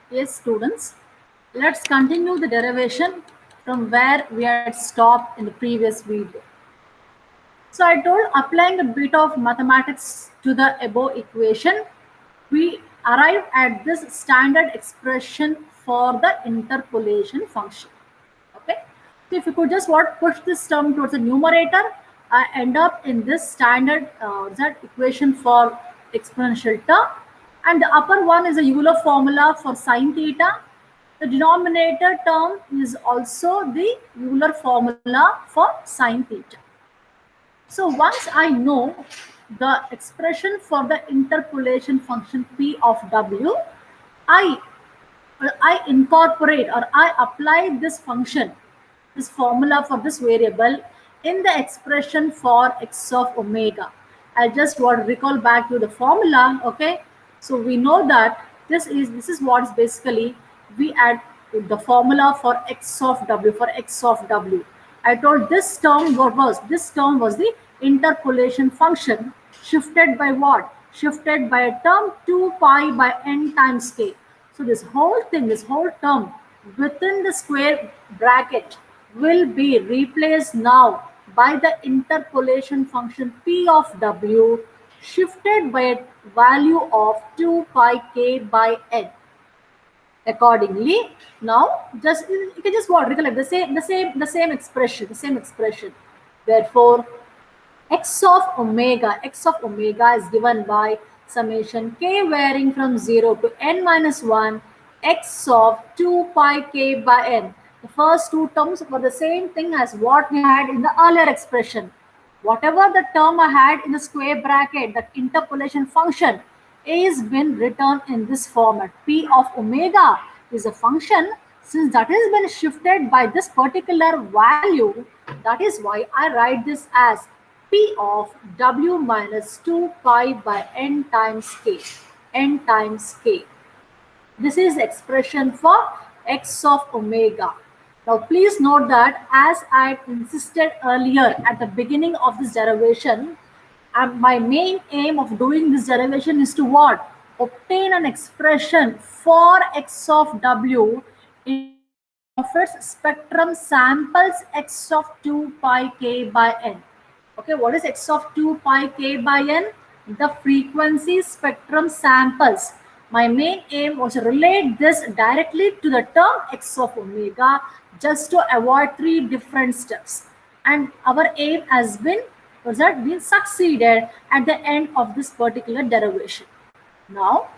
Yes, students, let's continue the derivation from where we had stopped in the previous video. So I told applying a bit of mathematics to the above equation, we arrive at this standard expression for the interpolation function. Okay. So if you could just push this term towards the numerator, I end up in this standard that equation for exponential term, and the upper one is a Euler formula for sine theta. The denominator term is also the Euler formula for sine theta. So once I know the expression for the interpolation function P of W, I I incorporate or I apply this function, this formula for this variable in the expression for x of omega. I just want to recall back to the formula. Okay, so we know that this is what is basically we add the formula for x of w for x of w. I told this term this term was the interpolation function shifted by what? Shifted by a term 2 pi by n times k. So this whole thing, this whole term within the square bracket will be replaced now by the interpolation function p of w shifted by a value of 2 pi k by n. Accordingly, now just you can just recollect the same expression. Therefore, x of omega is given by summation k varying from 0 to n minus 1 x of 2 pi k by n. The first two terms were the same thing as what we had in the earlier expression. Whatever the term I had in the square bracket, that interpolation function is been written in this format. P of omega is a function. Since that has been shifted by this particular value, that is why I write this as P of W minus 2 pi by n times k. N times k. This is expression for x of omega. Now please note that as I insisted earlier at the beginning of this derivation, my main aim of doing this derivation is to what? Obtain an expression for x of w in of its spectrum samples x of 2 pi k by n. Okay, what is x of 2 pi k by n? The frequency spectrum samples. My main aim was to relate this directly to the term x of omega just to avoid three different steps. And our aim has been succeeded at the end of this particular derivation. Now,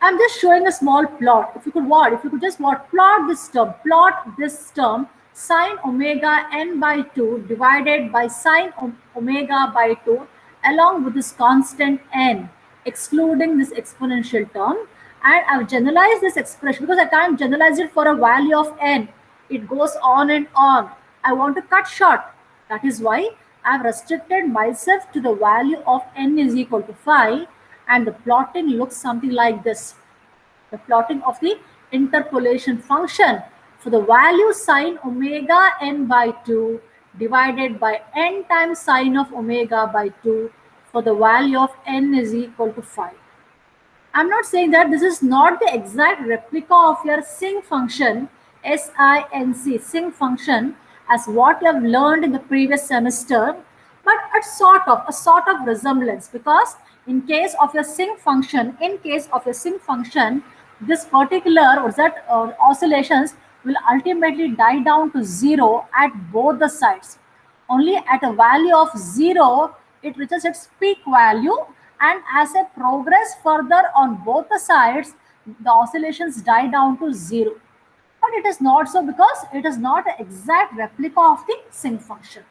I'm just showing a small plot. If you could just plot this term sine omega n by 2 divided by sine omega by 2 along with this constant n, excluding this exponential term. And I've generalized this expression because I can't generalize it for a value of n. It goes on and on. I want to cut short. That is why I've restricted myself to the value of n is equal to 5, and the plotting looks something like this. The plotting of the interpolation function for the value sine omega n by 2 divided by n times sine of omega by 2 for the value of n is equal to 5. I'm not saying that this is not the exact replica of your sinc function, SINC function, as what you have learned in the previous semester, but a sort of resemblance, because in case of your sinc function, this particular oscillations will ultimately die down to zero at both the sides. Only at a value of 0 it reaches its peak value, and as it progress further on both the sides the oscillations die down to 0. But it is not so, because it is not an exact replica of the sinc function.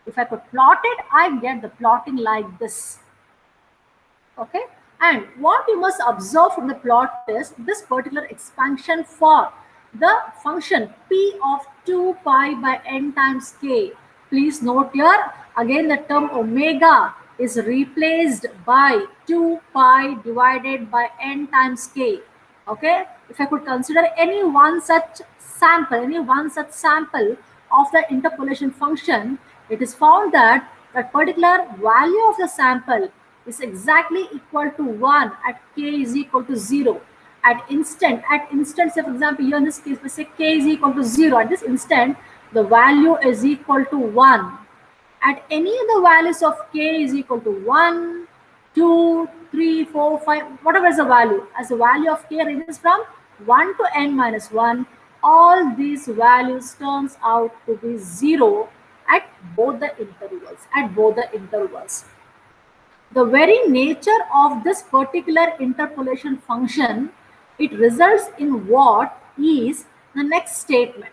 If I could plot it, I get the plotting like this. Okay, and what you must observe from the plot is this particular expansion for the function p of 2 pi by n times k. Please note here again the term omega is replaced by 2 pi divided by n times k. Okay, if I could consider any one such sample of the interpolation function, it is found that that particular value of the sample is exactly equal to 1 at k is equal to 0. At instant, say for example, here in this case, we say k is equal to 0. At this instant, the value is equal to 1. At any of the values of k is equal to 1, 2, 3, 4, 5, whatever is the value, as the value of k ranges from 1 to n minus 1, all these values turns out to be 0 at both the intervals. The very nature of this particular interpolation function, it results in what is the next statement.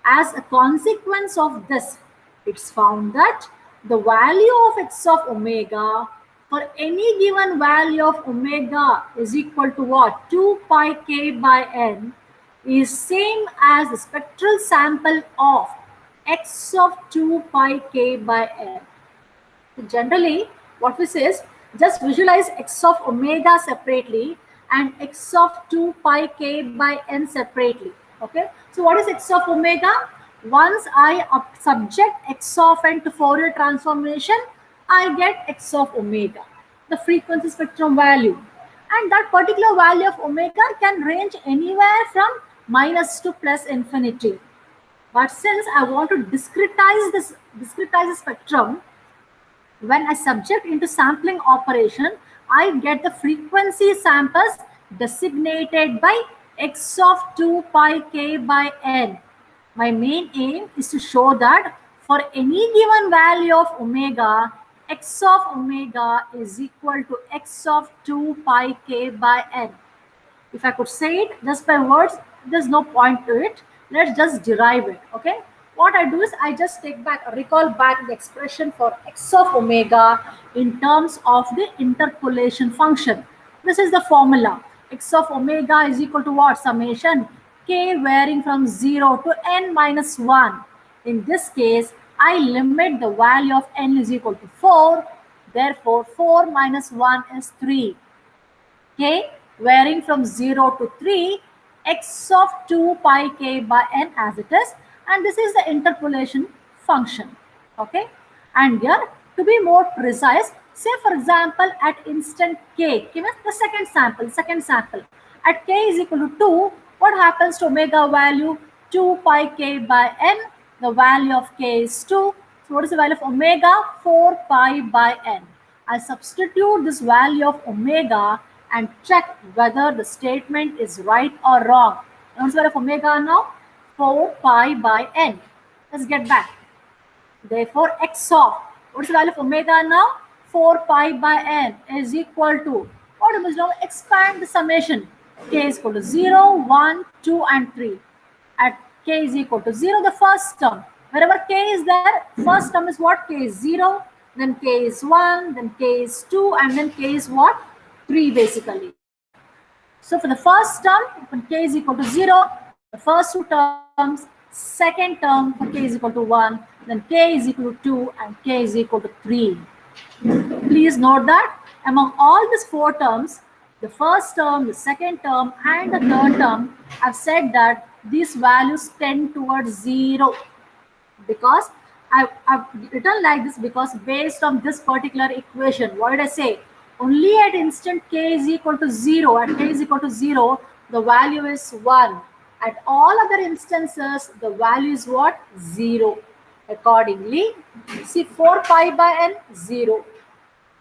As a consequence of this, it's found that the value of x of omega for any given value of omega is equal to what? 2 pi k by n is same as the spectral sample of x of 2 pi k by n. Generally, what we say is just visualize x of omega separately and x of 2 pi k by n separately. Okay. So what is x of omega? Once I subject x of n to Fourier transformation, I get x of omega, the frequency spectrum value. And that particular value of omega can range anywhere from minus to plus infinity. But since I want to discretize the spectrum, when I subject into sampling operation, I get the frequency samples designated by x of 2 pi k by n. My main aim is to show that for any given value of omega, x of omega is equal to x of 2 pi k by n. If I could say it just by words, there's no point to it. Let's just derive it. Okay. What I do is I just recall back the expression for x of omega in terms of the interpolation function. This is the formula. X of omega is equal to what? Summation k varying from 0 to n minus 1. In this case, I limit the value of n is equal to 4. Therefore, 4 minus 1 is 3. K varying from 0 to 3, x of 2 pi k by n as it is, and this is the interpolation function. Okay. And here, to be more precise, say for example at instant k, given the second sample at k is equal to 2, what happens to omega value? 2 pi k by n, the value of k is 2. So what is the value of omega? 4 pi by n. I substitute this value of omega and check whether the statement is right or wrong. What's the value of omega now? 4 pi by n. Let's get back. Therefore, x of, what's the value of omega now? 4 pi by n is equal to, what is now? Expand the summation. K is equal to 0, 1, 2, and 3. At k is equal to 0, the first term. Wherever k is there, first term is what? K is 0, then k is 1, then k is 2, and then k is what? 3 basically. So for the first term, when k is equal to 0, the first two terms, second term for k is equal to 1, then k is equal to 2, and k is equal to 3. Please note that among all these four terms, the first term, the second term, and the third term, I've said that these values tend towards 0, because I've written like this because based on this particular equation, what did I say? Only at instant k is equal to 0, at k is equal to 0, the value is 1. At all other instances, the value is what? 0. Accordingly, see 4 pi by n, 0.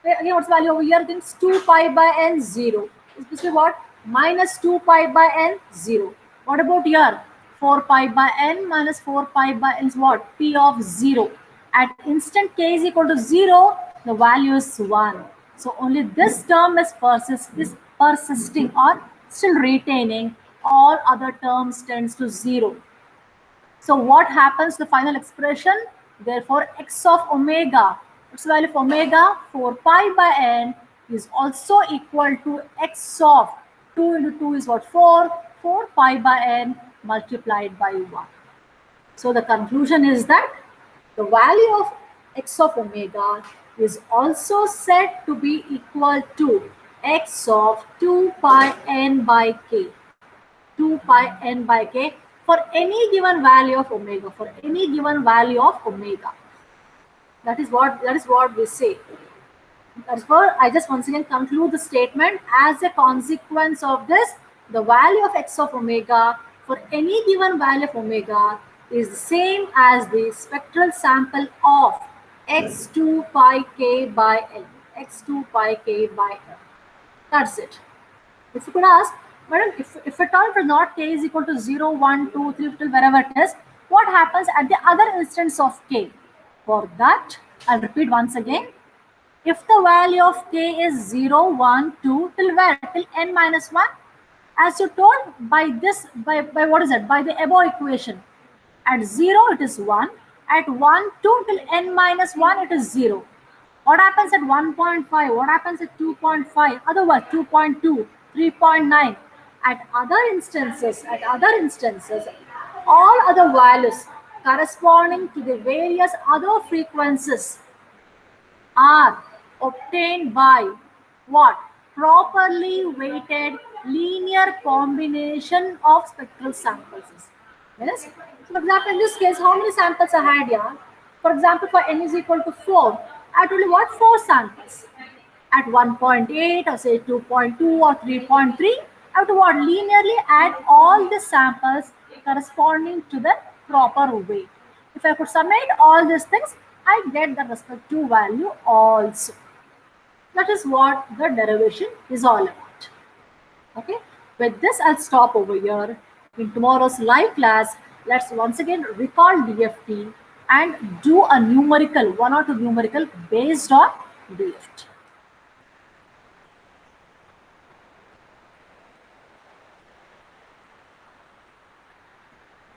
Again, what's the value over here? Then 2 pi by n, 0. This is what? Minus 2 pi by n, 0. What about here? 4 pi by n minus 4 pi by n is what? P of 0. At instant k is equal to 0, the value is 1. So only this term is persisting or still retaining. All other terms tends to 0. So what happens to the final expression? Therefore, x of omega, what's the value of omega? 4 pi by n is also equal to x of 2 into 2 is what? 4. 4 pi by n multiplied by 1. So the conclusion is that the value of x of omega is also said to be equal to x of 2 pi n by k. 2 pi n by k for any given value of omega, for any given value of omega. That is what we say. Therefore, I just once again conclude the statement. As a consequence of this, the value of x of omega for any given value of omega is the same as the spectral sample of x2 pi k by n. x2 pi k by n. That's it. If you could ask, madam, if at all for not k is equal to 0, 1, 2, 3, till wherever it is, what happens at the other instance of k? For that, I'll repeat once again. If the value of k is 0, 1, 2, till where? Till n minus 1. As you told by this, by what is it? By the above equation. At 0, it is 1. At 1, 2 till n minus 1, it is 0. What happens at 1.5? What happens at 2.5? Otherwise, 2.2, 3.9. At other instances, all other values corresponding to the various other frequencies are obtained by what? Properly weighted linear combination of spectral samples. Yes? So for example, in this case, how many samples I had here? For example, for n is equal to 4, I told you what? 4 samples. At 1.8 or say 2.2 or 3.3, I have to what? Linearly add all the samples corresponding to the proper weight. If I could summate all these things, I get the respective value also. That is what the derivation is all about. Okay, with this I'll stop over here. In tomorrow's live class, let's once again recall DFT and do a numerical, one or two numerical based on DFT.